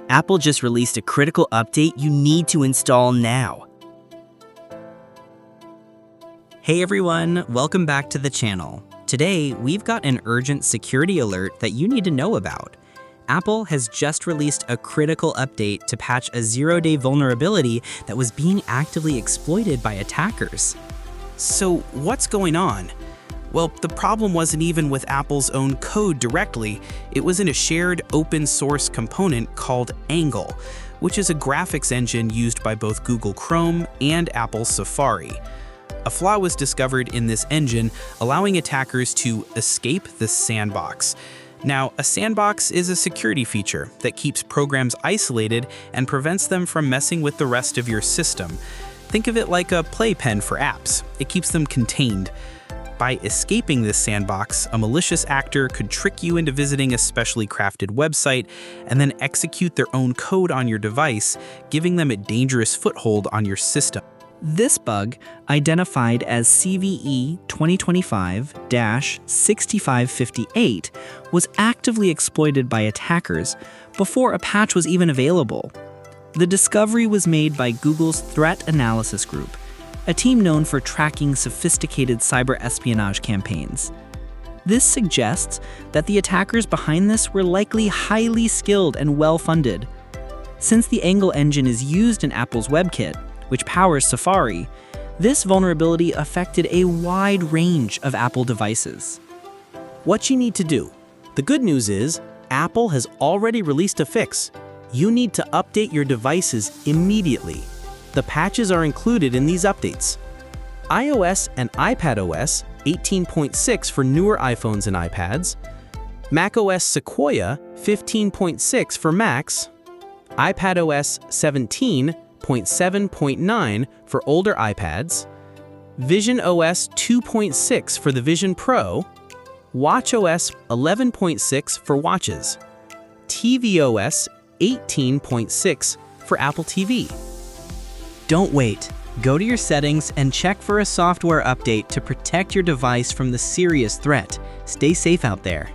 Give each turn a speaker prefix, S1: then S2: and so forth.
S1: Apple just released a critical update you need to install now. Hey everyone, welcome back to the channel. Today, we've got an urgent security alert that you need to know about. Apple has just released a critical update to patch a zero-day vulnerability that was being actively exploited by attackers.
S2: So what's going on? Well, the problem wasn't even with Apple's own code directly. It was in a shared open source component called Angle, which is a graphics engine used by both Google Chrome and Apple Safari. A flaw was discovered in this engine, allowing attackers to escape the sandbox. Now, a sandbox is a security feature that keeps programs isolated and prevents them from messing with the rest of your system. Think of it like a playpen for apps. It keeps them contained. By escaping this sandbox, a malicious actor could trick you into visiting a specially crafted website and then execute their own code on your device, giving them a dangerous foothold on your system.
S1: This bug, identified as CVE 2025-6558, was actively exploited by attackers before a patch was even available. The discovery was made by Google's Threat Analysis Group, a team known for tracking sophisticated cyber espionage campaigns. This suggests that the attackers behind this were likely highly skilled and well-funded. Since the Angle engine is used in Apple's WebKit, which powers Safari, this vulnerability affected a wide range of Apple devices.
S2: What you need to do. The good news is, Apple has already released a fix. You need to update your devices immediately. The patches are included in these updates. iOS and iPadOS 18.6 for newer iPhones and iPads, macOS Sequoia 15.6 for Macs, iPadOS 17.7.9 for older iPads, visionOS 2.6 for the Vision Pro, watchOS 11.6 for watches, tvOS 18.6 for Apple TV. Don't wait. Go to your settings and check for a software update to protect your device from the serious threat. Stay safe out there.